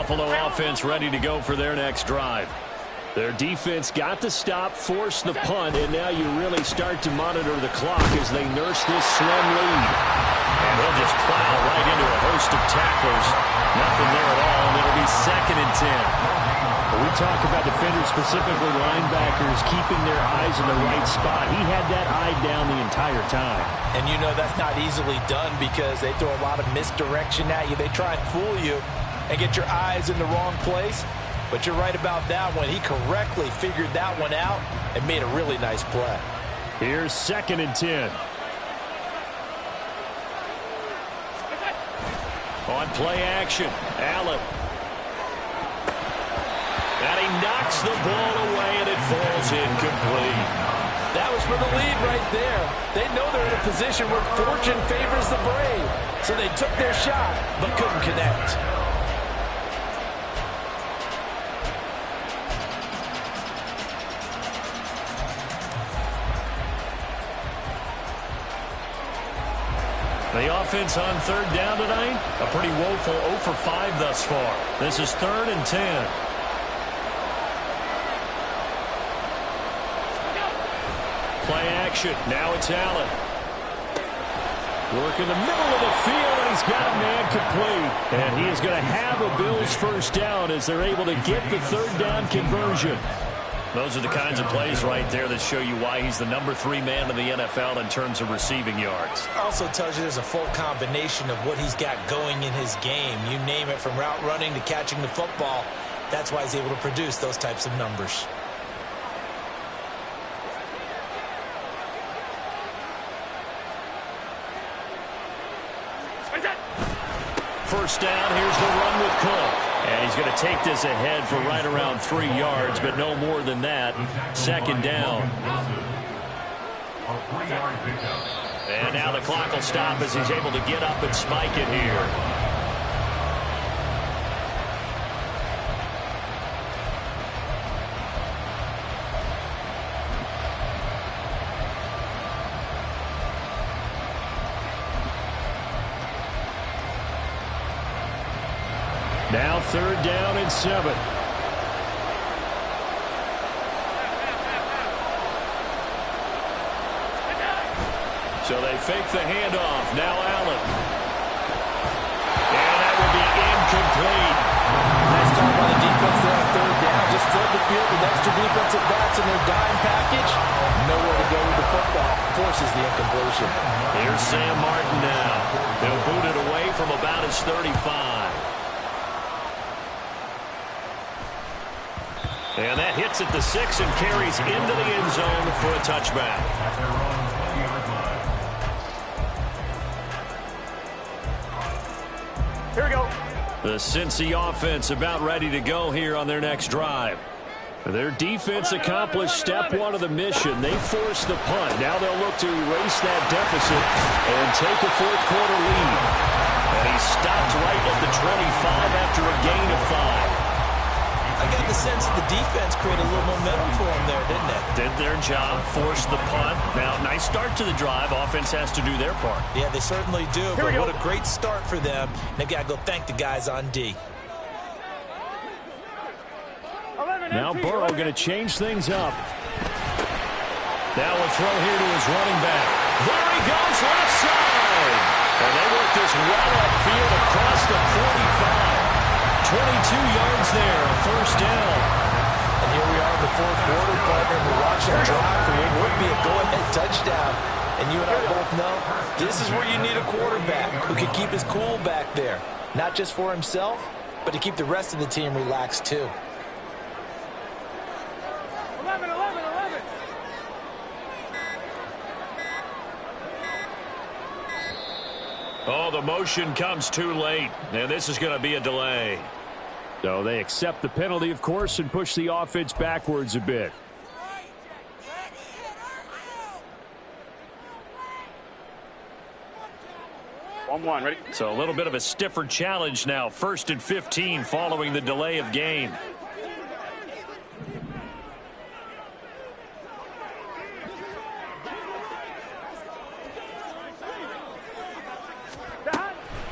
Speaker 3: Buffalo offense ready to go for their next drive. Their defense got the stop, forced the punt, and now you really start to monitor the clock as they nurse this slim lead. And he'll just plow right into a host of tacklers. Nothing there at all, and it'll be 2nd and 10. When we talk about defenders, specifically linebackers, keeping their eyes in the right spot. He had that eye down the entire time.
Speaker 4: And you know that's not easily done because they throw a lot of misdirection at you. They try and fool you and get your eyes in the wrong place. But you're right about that one. He correctly figured that one out and made a really nice play.
Speaker 3: Here's 2nd and 10. On play action, Allen. And he knocks the ball away, and it falls incomplete.
Speaker 4: That was for the lead right there. They know they're in a position where fortune favors the brave. So they took their shot, but couldn't connect.
Speaker 3: The offense on 3rd down tonight, a pretty woeful 0 for 5 thus far. This is 3rd and 10. Play action. Now it's Allen. Work in the middle of the field, and he's got a man complete. And he is going to have a Bills first down as they're able to get the 3rd down conversion. Those are the kinds of plays right there that show you why he's the number 3 man in the NFL in terms of receiving yards.
Speaker 4: Also tells you there's a full combination of what he's got going in his game. You name it, from route running to catching the football. That's why he's able to produce those types of numbers.
Speaker 3: First down, here's the run with Cook. And he's going to take this ahead for right around 3 yards, but no more than that. 2nd down. And now the clock will stop as he's able to get up and spike it here. Now 3rd down and 7. So they fake the handoff. Now Allen. And that will be incomplete.
Speaker 4: Nice call by the defense there on 3rd down. Just flood the field with extra defensive backs in their dime package. Nowhere to go with the football. Forces the incompletion.
Speaker 3: Here's Sam Martin now. They'll boot it away from about his 35. And that hits at the 6 and carries into the end zone for a touchback.
Speaker 6: Here we go.
Speaker 3: The Cincy offense about ready to go here on their next drive. Their defense accomplished step 1 of the mission. They forced the punt. Now they'll look to erase that deficit and take a 4th quarter lead. And he stopped right at the 25 after a gain of 5.
Speaker 4: I got the sense that the defense created a little momentum for them there, didn't it?
Speaker 3: Did their job, forced the punt. Now, nice start to the drive. Offense has to do their part.
Speaker 4: Yeah, they certainly do, but what a great start for them. They've got to go thank the guys on D.
Speaker 3: Now Burrow going to change things up. Now a throw here to his running back. There he goes, left side. And they work this well upfield across the 45. 22 yards there, a first down.
Speaker 4: And here we are in the 4th quarter, partner. We're watching a drive for what would be a go-ahead touchdown. And you and I both know this is where you need a quarterback who can keep his cool back there. Not just for himself, but to keep the rest of the team relaxed too.
Speaker 6: 11.
Speaker 3: Oh, the motion comes too late, and this is going to be a delay. So they accept the penalty, of course, and push the offense backwards a bit.
Speaker 6: One, ready?
Speaker 3: So a little bit of a stiffer challenge now. 1st and 15 following the delay of game.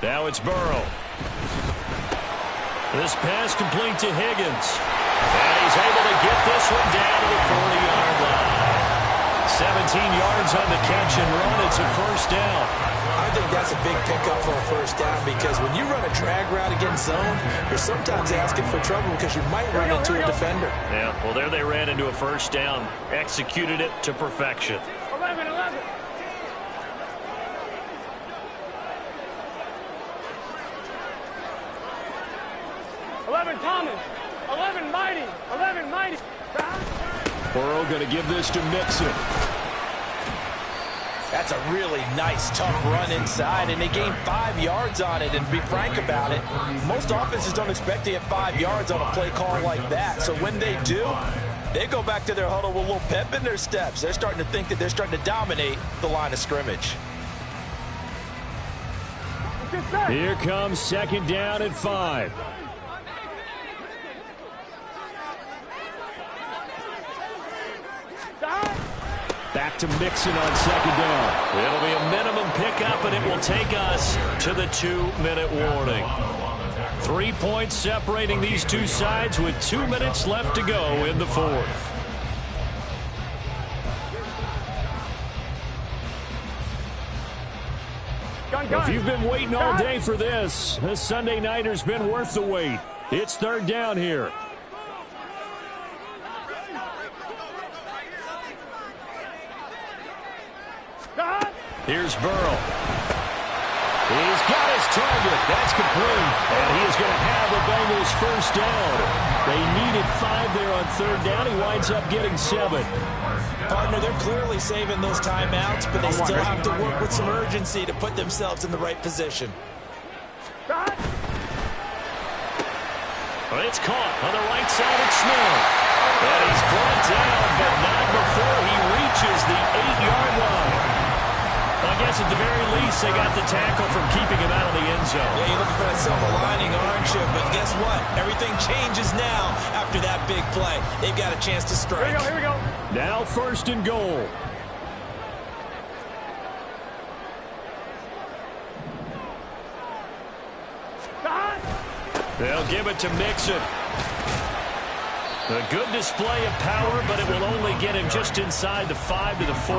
Speaker 3: Now it's Burrow. This pass complete to Higgins. And he's able to get this one down to the 40-yard line. 17 yards on the catch and run. It's a first down.
Speaker 4: I think that's a big pickup for a first down because when you run a drag route against zone, you're sometimes asking for trouble because you might run into a defender.
Speaker 3: Yeah, well, there they ran into a first down. Executed it to perfection.
Speaker 6: 11. 11 Thomas. 11 Mighty. 11 Mighty.
Speaker 3: Burrow going to give this to Mixon.
Speaker 4: That's a really nice, tough run inside, and they gained 5 yards on it. And to be frank about it, most offenses don't expect to get 5 yards on a play call like that. So when they do, they go back to their huddle with a little pep in their steps. They're starting to think that they're starting to dominate the line of scrimmage.
Speaker 3: Here comes second down at 5. Back to Mixon on second down. It'll be a minimum pickup, and it will take us to the 2-minute warning. 3 points separating these two sides with 2 minutes left to go in the fourth. If you've been waiting all day for this Sunday nighter's been worth the wait. It's third down here. Here's Burrow. He's got his target. That's complete. And he is going to have the Bengals first down. They needed 5 there on third down. He winds up getting 7.
Speaker 4: Partner, they're clearly saving those timeouts, but they still have to work with some urgency to put themselves in the right position.
Speaker 3: Well, it's caught on the right side of Smith. And he's brought down, but not before he reaches the 8-yard line. I guess at the very least, they got the tackle from keeping him out of the end zone.
Speaker 4: Yeah, you're looking for that silver lining, aren't you? But guess what? Everything changes now after that big play. They've got a chance to strike.
Speaker 6: Here we go.
Speaker 3: Now first and goal. They'll give it to Mixon. A good display of power, but it will only get him just inside the 5 to the 4.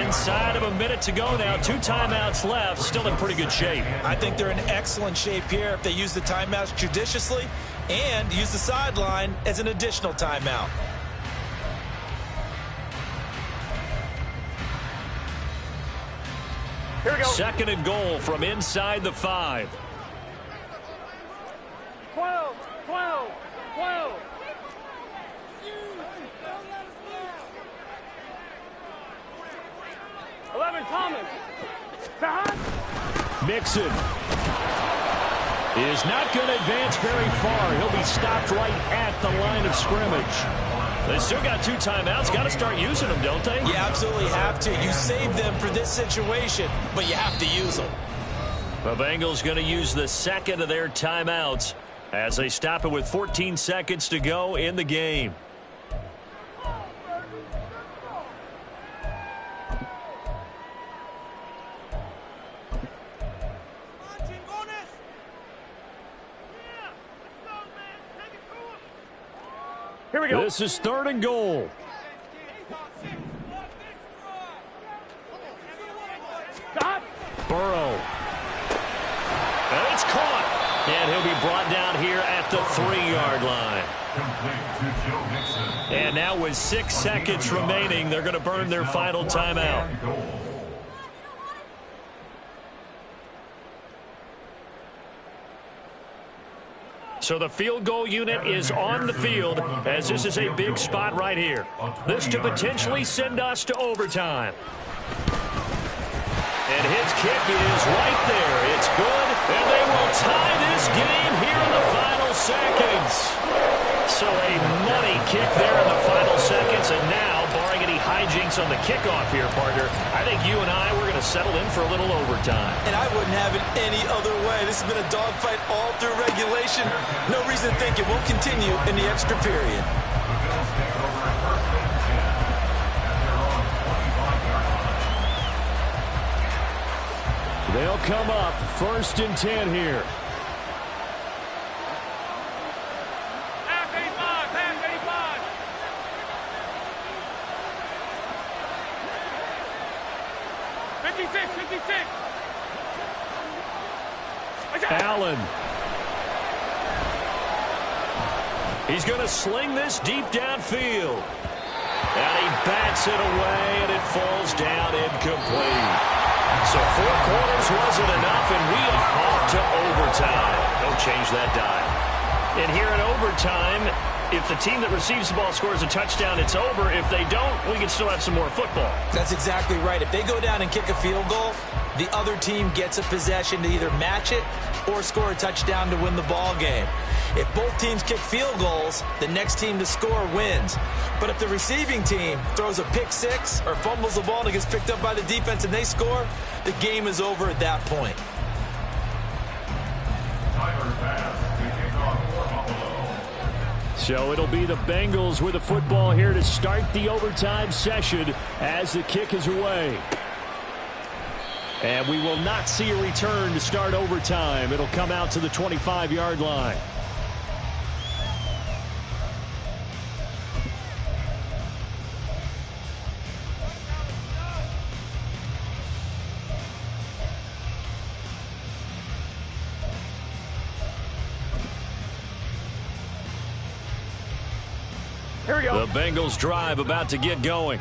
Speaker 3: Inside of a minute to go now. 2 timeouts left. Still in pretty good shape.
Speaker 4: I think they're in excellent shape here if they use the timeouts judiciously and use the sideline as an additional timeout.
Speaker 6: Here we go.
Speaker 3: Second and goal from inside the 5.
Speaker 6: 12. 11 Thomas.
Speaker 3: Mixon is not going to advance very far. He'll be stopped right at the line of scrimmage. They still got 2 timeouts. Got to start using them, don't they?
Speaker 4: You absolutely have to. You save them for this situation, but you have to use them.
Speaker 3: The Bengals going to use the second of their timeouts as they stop it with 14 seconds to go in the game.
Speaker 6: Here we go.
Speaker 3: This is third and goal.
Speaker 6: Stop.
Speaker 3: Burrow. And it's caught. And he'll be brought down here at the 3-yard line. And now with 6 seconds remaining, they're going to burn their final timeout. So the field goal unit is on the field as this is a big spot right here. This to potentially send us to overtime. And his kick is right there. It's good, and they will tie this game here in the final seconds. So a money kick there in the final seconds, and now, barring any hijinks on the kickoff here, partner, I think you and I, we're going to settle in for a little overtime.
Speaker 4: And I wouldn't have it any other way. This has been a dogfight all through regulation. No reason to think it won't continue in the extra period.
Speaker 3: They'll come up first and 10 here.
Speaker 6: 56.
Speaker 3: Allen. He's going to sling this deep downfield. And he bats it away, and it falls down incomplete. So 4 quarters wasn't enough, and we are off to overtime. Don't change that dial. And here in overtime, if the team that receives the ball scores a touchdown, it's over. If they don't, we can still have some more football.
Speaker 4: That's exactly right. If they go down and kick a field goal, the other team gets a possession to either match it or score a touchdown to win the ball game. If both teams kick field goals, the next team to score wins. But if the receiving team throws a pick six or fumbles the ball and it gets picked up by the defense and they score, the game is over at that point.
Speaker 3: So it'll be the Bengals with the football here to start the overtime session as the kick is away. And we will not see a return to start overtime. It'll come out to the 25-yard line.
Speaker 6: Here we go.
Speaker 3: The Bengals drive about to get going.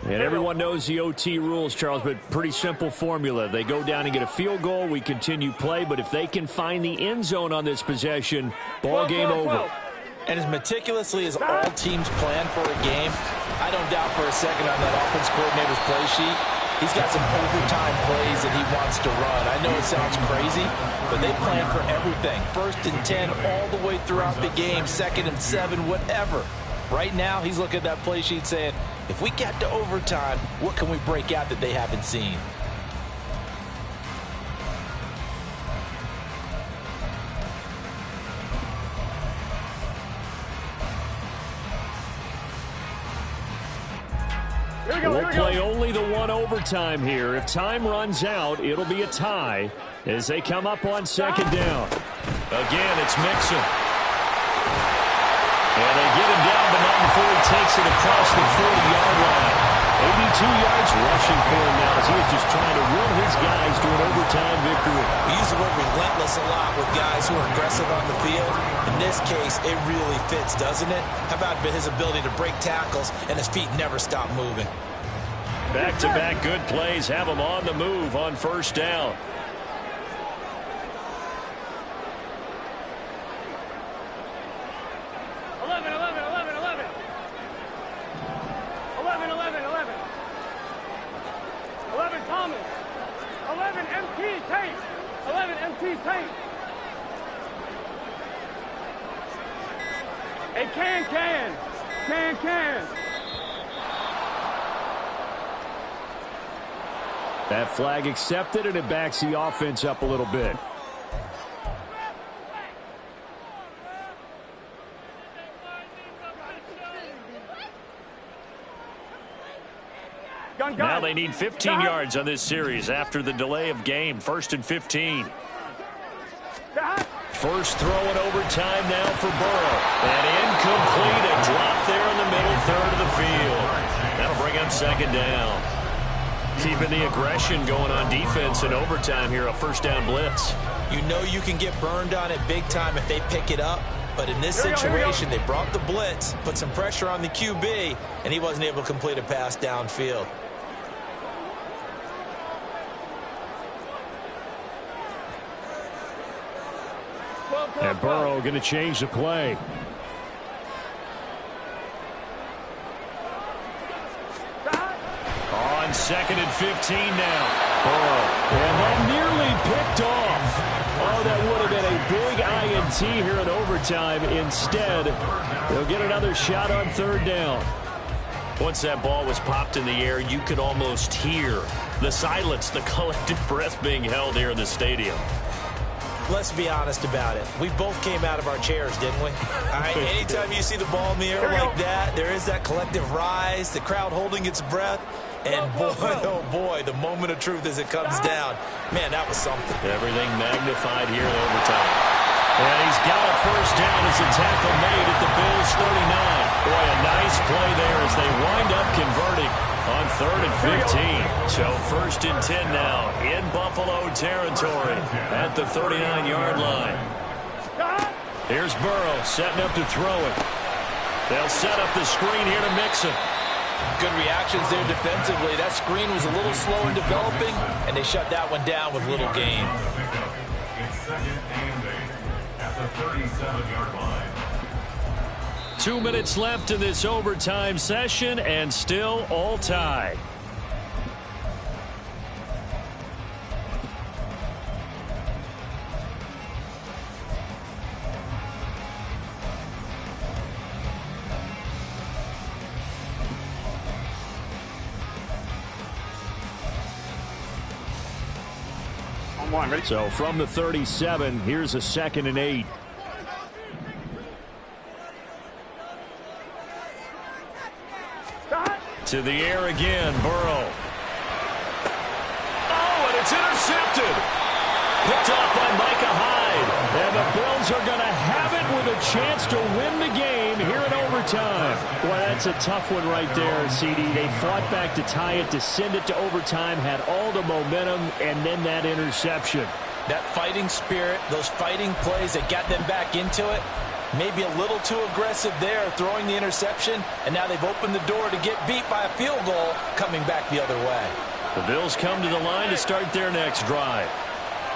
Speaker 3: And everyone knows the OT rules, Charles, but pretty simple formula. They go down and get a field goal, we continue play, but if they can find the end zone on this possession, ball game over.
Speaker 4: And as meticulously as all teams plan for a game, I don't doubt for a second on that offense coordinator's play sheet, he's got some overtime plays that he wants to run. I know it sounds crazy, but they plan for everything. 1st and 10 all the way throughout the game, 2nd and 7, whatever. Right now, he's looking at that play sheet saying, if we get to overtime, what can we break out that they haven't seen?
Speaker 3: We'll play only the one overtime here. If time runs out, it'll be a tie as they come up on 2nd down. Again, it's Mixon. And they get him down, but not before he takes it across the 40-yard line. 82 yards rushing for him now as he was just trying to will his guys to an overtime victory.
Speaker 4: We use the word relentless a lot with guys who are aggressive on the field. In this case, it really fits, doesn't it? How about his ability to break tackles and his feet never stop moving?
Speaker 3: Back-to-back good plays have him on the move on 1st down.
Speaker 6: Hey, can.
Speaker 3: That flag accepted, and it backs the offense up a little bit. Now they need 15 yards on this series after the delay of game. 1st and 15. First throw in overtime now for Burrow. And incomplete, a drop there in the middle third of the field. That'll bring up 2nd down. Keeping the aggression going on defense in overtime here, a 1st down blitz.
Speaker 4: You know you can get burned on it big time if they pick it up. But in this situation, they brought the blitz, put some pressure on the QB, and he wasn't able to complete a pass downfield.
Speaker 3: And Burrow going to change the play. On 2nd and 15 now. Burrow. And that nearly picked off. Oh, that would have been a big INT here in overtime. Instead, they'll get another shot on 3rd down. Once that ball was popped in the air, you could almost hear the silence, the collective breath being held here in the stadium.
Speaker 4: Let's be honest about it. We both came out of our chairs, didn't we? All right, anytime you see the ball in the air like that, there is that collective rise, the crowd holding its breath. And boy, oh boy, the moment of truth as it comes down. Man, that was something.
Speaker 3: Everything magnified here in overtime. And he's got a 1st down as a tackle made at the Bills' 39. Boy, a nice play there as they wind up converting. On 3rd and 15. So 1st and 10 now in Buffalo territory at the 39-yard line. Here's Burrow setting up to throw it. They'll set up the screen here to Mixon.
Speaker 4: Good reactions there defensively. That screen was a little slow in developing, and they shut that one down with little gain.
Speaker 5: It's 2nd and 8 at the 37-yard line.
Speaker 3: 2 minutes left in this overtime session, and still all tied. So from the 37, here's a 2nd and 8. To the air again, Burrow. Oh, and it's intercepted. Picked off by Micah Hyde. And the Bills are going to have it with a chance to win the game here in overtime. Boy, that's a tough one right there, CD. They fought back to tie it, to send it to overtime, had all the momentum, and then that interception.
Speaker 4: That fighting spirit, those fighting plays that got them back into it, maybe a little too aggressive there, throwing the interception, and now they've opened the door to get beat by a field goal coming back the other way.
Speaker 3: The Bills come to the line to start their next drive.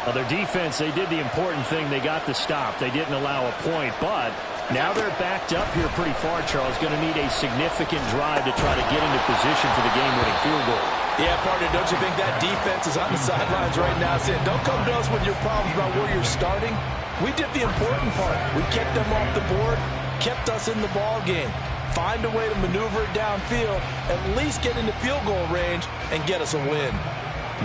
Speaker 3: Well, their defense, they did the important thing. They got the stop. They didn't allow a point, but now they're backed up here pretty far, Charles. Going to need a significant drive to try to get into position for the game-winning field goal.
Speaker 4: Yeah, partner, don't you think that defense is on the sidelines right now saying, don't come to us with your problems about where you're starting? We did the important part. We kept them off the board, kept us in the ball game. Find a way to maneuver it downfield, at least get into field goal range, and get us a win.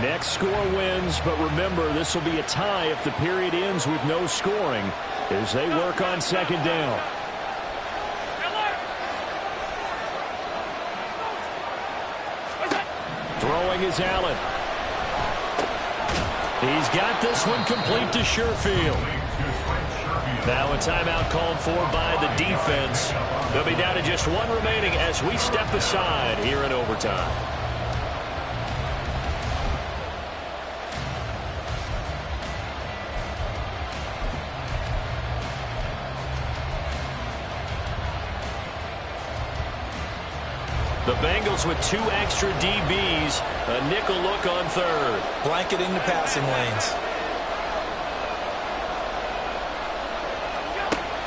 Speaker 3: Next score wins, but remember, this will be a tie if the period ends with no scoring as they work on 2nd down. Throwing is Allen. He's got this one complete to Sherfield. Now a timeout called for by the defense. They'll be down to just one remaining as we step aside here in overtime. The Bengals with 2 extra DBs, a nickel look on 3rd.
Speaker 4: Blanketing the passing lanes.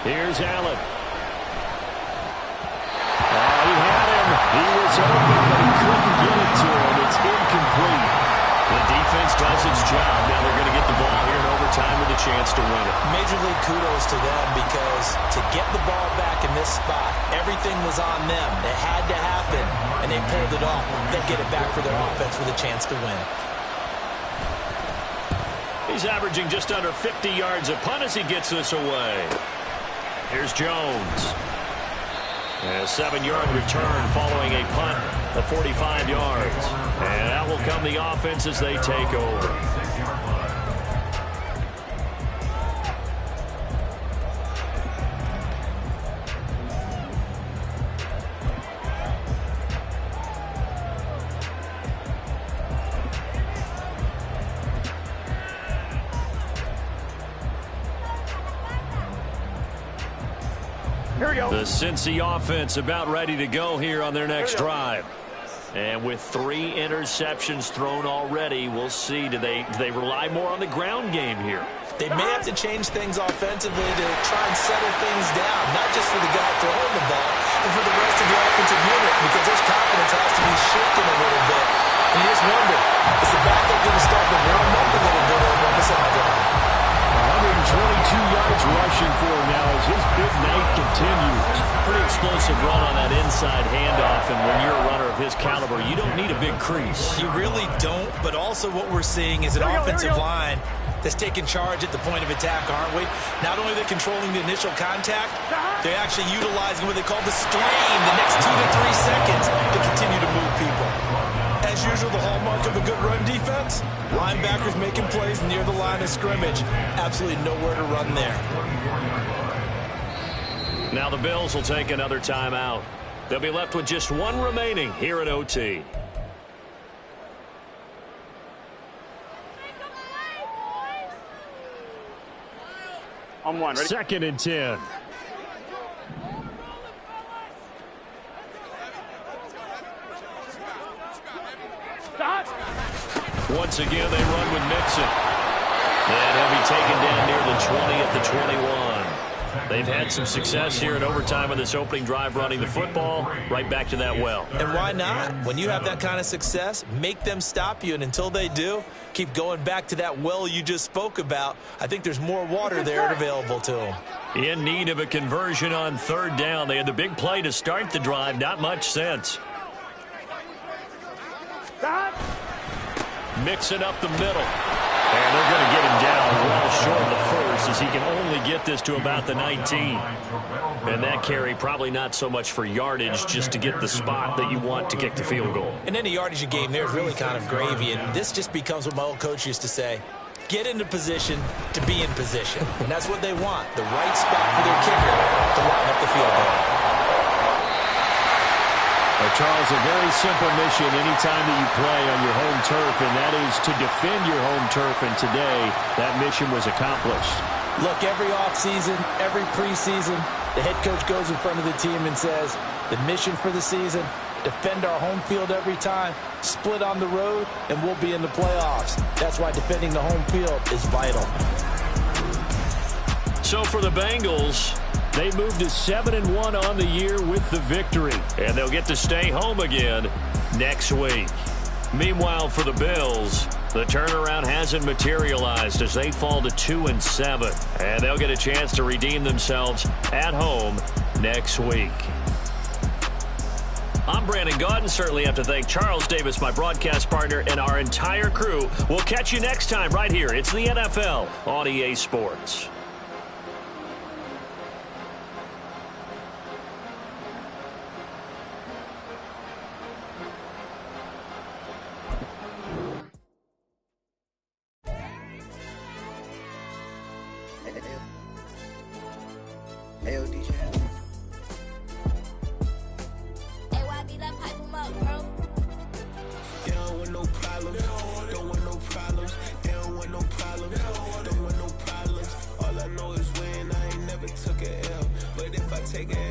Speaker 3: Here's Allen. He had him. He was open, but he couldn't get it to him. It's incomplete. The defense does its job. Now they're going to get the ball here in overtime with a chance to win it.
Speaker 4: Major league kudos to them because to get the ball back in this spot, everything was on them. It had to happen, and they pulled it off. They'll get it back for their offense with a chance to win.
Speaker 3: He's averaging just under 50 yards a punt as he gets this away. Here's Jones. A 7-yard return following a punt of 45 yards. And out will come the offense as they take over. The Cincy offense about ready to go here on their next drive. And with 3 interceptions thrown already, we'll see. Do they rely more on the ground game here?
Speaker 4: They may have to change things offensively to try and settle things down, not just for the guy throwing the ball, but for the rest of the offensive unit, because this confidence has to be shifting a little bit. And you just wonder, is the backup going to start to warm up a little bit over on the sideline?
Speaker 3: 122 yards rushing for him now as his big night continues. Pretty explosive run on that inside handoff, and when you're a runner of his caliber, you don't need a big crease.
Speaker 4: You really don't, but also what we're seeing is an offensive line that's taking charge at the point of attack, aren't we? Not only are they controlling the initial contact, they're actually utilizing what they call the strain the next 2 to 3 seconds to continue to move people. As usual, the hallmark of a good run defense, linebackers making plays near the line of scrimmage. Absolutely nowhere to run there.
Speaker 3: Now the Bills will take another timeout. They'll be left with just 1 remaining here at OT.
Speaker 6: On one. Ready?
Speaker 3: 2nd and 10.
Speaker 6: Stop.
Speaker 3: Once again, they run with Mixon. And he'll be taken down near the 20 at the 21. They've had some success here in overtime on this opening drive running the football. Right back to that well.
Speaker 4: And why not? When you have that kind of success, make them stop you. And until they do, keep going back to that well you just spoke about. I think there's more water there available to them.
Speaker 3: In need of a conversion on 3rd down. They had the big play to start the drive. Not much sense.
Speaker 6: Stop.
Speaker 3: Mixing up the middle. And they're going to get him down well short of the first as he can only get this to about the 19. And that carry probably not so much for yardage, just to get the spot that you want to kick the field goal.
Speaker 4: And any yardage you game there is really kind of gravy. And this just becomes what my old coach used to say. Get into position to be in position. And that's what they want. The right spot for their kicker to line up the field goal.
Speaker 3: Charles, a very simple mission anytime that you play on your home turf, and that is to defend your home turf, and today that mission was accomplished.
Speaker 4: Look, every offseason, every preseason, the head coach goes in front of the team and says, the mission for the season, defend our home field every time, split on the road, and we'll be in the playoffs. That's why defending the home field is vital.
Speaker 3: So for the Bengals, they moved to 7-1 on the year with the victory, and they'll get to stay home again next week. Meanwhile, for the Bills, the turnaround hasn't materialized as they fall to 2-7, and they'll get a chance to redeem themselves at home next week. I'm Brandon Gaudin. Certainly have to thank Charles Davis, my broadcast partner, and our entire crew. We'll catch you next time right here. It's the NFL on EA Sports.
Speaker 7: Take it